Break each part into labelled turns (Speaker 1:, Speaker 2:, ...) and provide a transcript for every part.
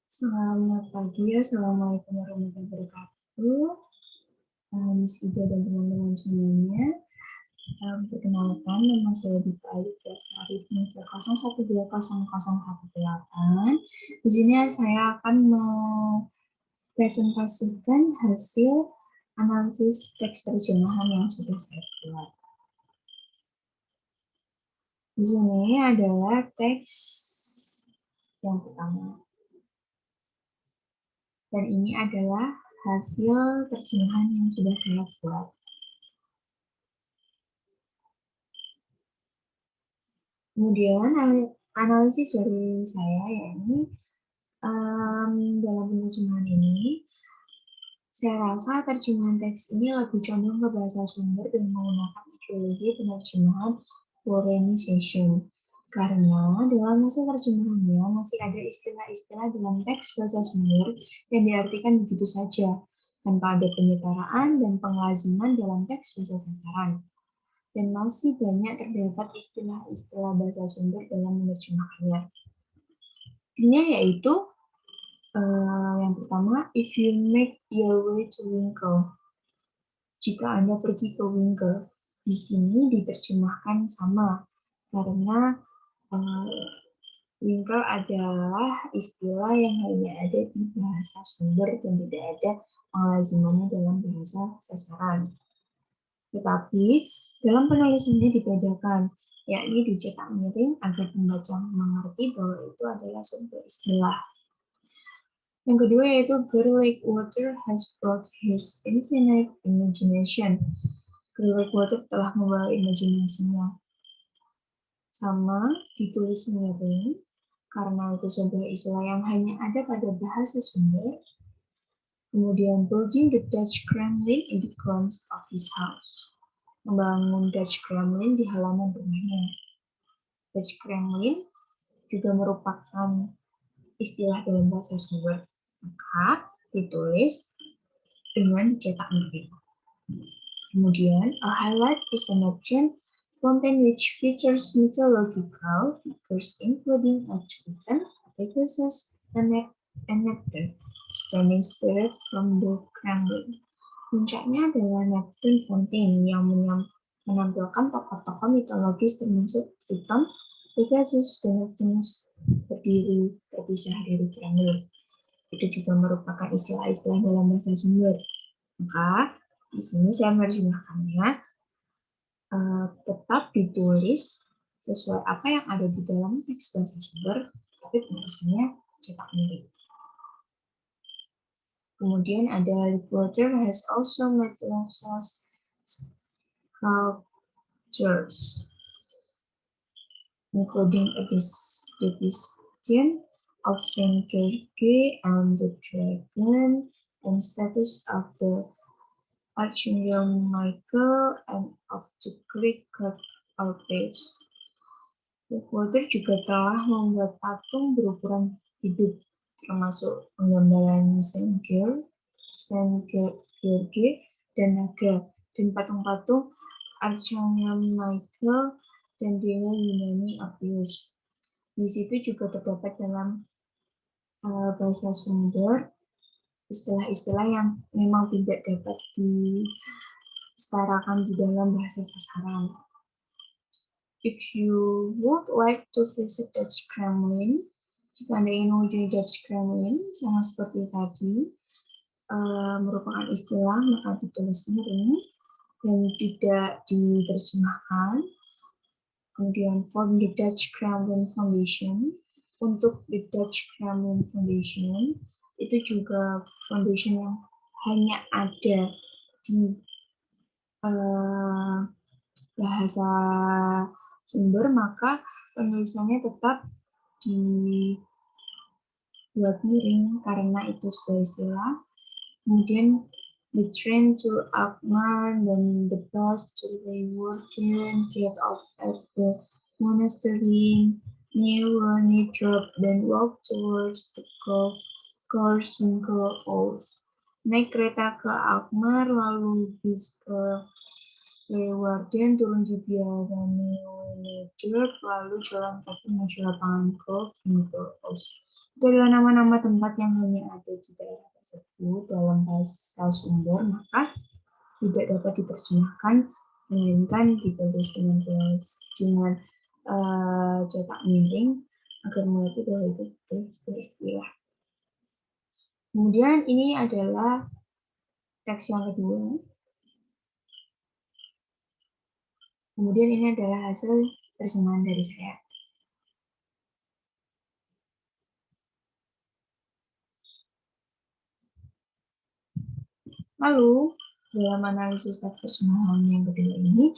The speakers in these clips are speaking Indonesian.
Speaker 1: Selamat pagi ya, Assalamualaikum warahmatullahi wabarakatuh. Miss Ida dan teman-teman semuanya. Perkenalkan, nama saya Diva Alifia Arif Nifel 01200018. Di sini saya akan mempresentasikan hasil analisis teks terjemahan yang sudah saya buat. Di sini adalah teks yang pertama. Dan ini adalah hasil terjemahan yang sudah saya buat. Kemudian analisis dari saya yakni dalam penerjemahan ini, saya rasa terjemahan teks ini lebih condong ke bahasa sumber dan menggunakan metodologi penerjemahan foreignization. Karena dalam hasil terjemahannya masih ada istilah-istilah dalam teks bahasa sumber yang diartikan begitu saja, tanpa ada penyetaraan dan pengelaziman dalam teks bahasa sasaran. Dan masih banyak terdapat istilah-istilah bahasa sumber dalam menerjemahkannya. Intinya yaitu yang pertama, if you make your way to Winkle. Jika Anda pergi ke Winkle, di sini diterjemahkan sama karena Winkle adalah istilah yang hanya ada di bahasa sumber dan tidak ada pengelazimannya dalam bahasa sasaran. Tetapi dalam penulisannya dibedakan, yakni dicetak miring agar pembaca mengerti bahwa itu adalah sebuah istilah. Yang kedua yaitu Girl Like Water has brought his infinite imagination. Girl Like Water telah membawa imajinasinya. Sama ditulis miring karena itu sebuah istilah yang hanya ada pada bahasa sumber. Kemudian building the Dutch Kremlin in the grounds of his house. Membangun Dutch Kremlin di halaman rumahnya. Dutch Kremlin juga merupakan istilah dalam bahasa sumber. Maka ditulis dengan cetak miring. Kemudian, a highlight is an option fountain which features mythological figures including a Triton, Pegasus, and Neptune, standing spirit from the Kremlin. Puncaknya adalah Neptune Fountain yang menampilkan tokoh-tokoh mitologis termasuk Triton, Pegasus, dan Neptunus berdiri terpisah dari Kremlin. Itu juga merupakan istilah-istilah dalam bahasa sumber. Maka di sini saya menerjemahkannya tetap ditulis sesuai apa yang ada di dalam teks bahasa sumber, tapi penulisannya cetak miring. Kemudian ada Literature has also made themselves sculptures, including a depiction of Saint George and the Dragon, and statues of the Archangel Michael and of the Greek god Alpes. Literature juga telah membuat patung berukuran hidup, termasuk penggambaran Saint George, dan naga, dan patung-patung Archangel Michael dan dewa Yunani Appius. Di situ juga terdapat dalam bahasa sumber istilah-istilah yang memang tidak dapat disetarakan di dalam bahasa sasaran. If you would like to visit Dutch Kremlin, jika Anda ingin mengunjungi Dutch Kremlin, sama seperti tadi, merupakan istilah, maka ditulis miring dan tidak diterjemahkan. Kemudian from the Dutch Kremlin Foundation, untuk the Dutch Kremlin Foundation, itu juga foundation yang hanya ada di bahasa sumber, maka penulisannya tetap dibuat miring karena itu sebuah istilah. Kemudian the train to Alkmaar, then the bus to Leeuwarden, get off at the monastery, Nieuwe drop, then walk towards the course Winkel Old. Naik kereta ke Alkmaar, lalu bis ke Leeuwarden, turun di biara Nieuwe drop, lalu jalan kaki menuju lapangan golf Winkel Old. Itu adalah nama-nama tempat yang hanya ada di daerah tersebut dalam bahasa sumber, maka tidak dapat diterjemahkan, melainkan ditulis dengan cetak miring agar mengerti bahwa itu sebuah istilah. Kemudian ini adalah teks yang kedua. Kemudian ini adalah hasil terjemahan dari saya. Lalu, dalam analisis teks terjemahan yang kedua ini,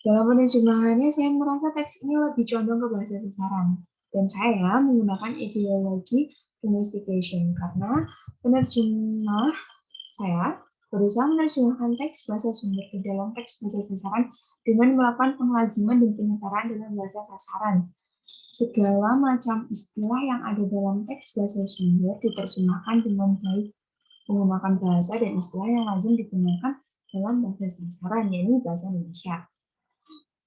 Speaker 1: dalam penerjemahannya saya merasa teks ini lebih condong ke bahasa sasaran. Dan saya menggunakan ideologi domestication karena penerjemah saya berusaha menerjemahkan teks bahasa sumber ke dalam teks bahasa sasaran dengan melakukan penglaziman dan penyetaraan dalam bahasa sasaran. Segala macam istilah yang ada dalam teks bahasa sumber diterjemahkan dengan baik menggunakan bahasa dan istilah yang lazim digunakan dalam bahasa sasaran, yaitu bahasa Indonesia.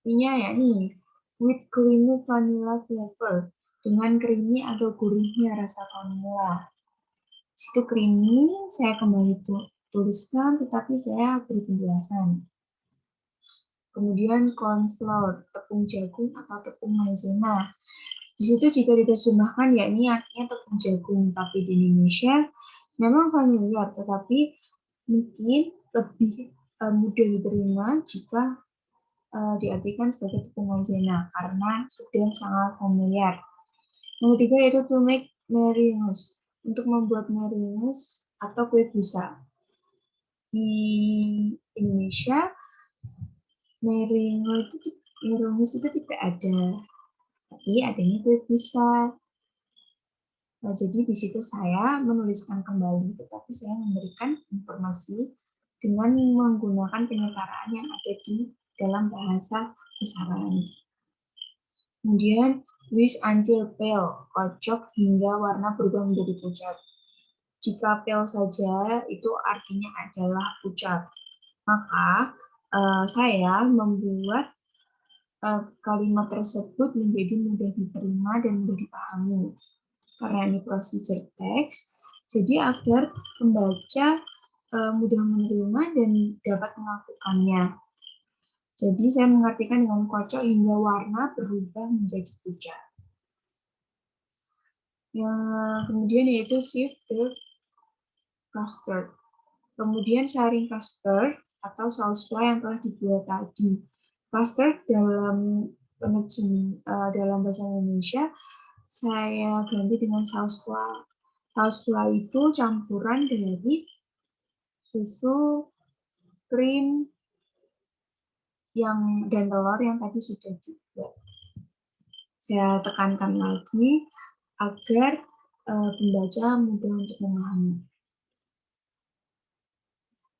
Speaker 1: Artinya yakni with creamy vanilla flavor, dengan creamy atau gurihnya rasa vanilla. Situ creamy saya kembali tuliskan, tetapi saya beri penjelasan. Kemudian corn flour, tepung jagung atau tepung maizena. Di situ jika diterjemahkan yakni artinya tepung jagung, tapi di Indonesia memang familiar, tetapi mungkin lebih mudah diterima jika diartikan sebagai tepung maizena karena sudah sangat familiar. Yang ketiga yaitu to make meringues, untuk membuat meringues atau kue busa. Di Indonesia meringues itu tidak ada, tapi adanya kue busa. Nah, jadi di situ saya menuliskan kembali, tetapi saya memberikan informasi dengan menggunakan penyetaraan yang ada di dalam bahasa sasaran. Kemudian, whisk until pale, kocok hingga warna berubah menjadi pucat. Jika pale saja, itu artinya adalah pucat. Maka, saya membuat kalimat tersebut menjadi mudah diterima dan mudah dipahami. Karena ini procedure text, jadi agar pembaca mudah menerima dan dapat melakukannya. Jadi saya mengartikan dengan kocok hingga warna berubah menjadi pucat. Yang kemudian yaitu shift the custard. Kemudian saring custard atau saus fly yang telah dibuat tadi. Custard dalam dalam bahasa Indonesia saya ganti dengan saus fly. Saus fly itu campuran dari susu, krim, dan telur yang tadi sudah dibuat. Saya tekankan lagi agar pembaca mudah untuk memahami.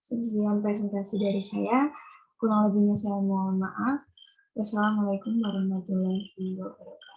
Speaker 1: Sekian presentasi dari saya. Kurang lebihnya saya mohon maaf. Wassalamualaikum warahmatullahi wabarakatuh.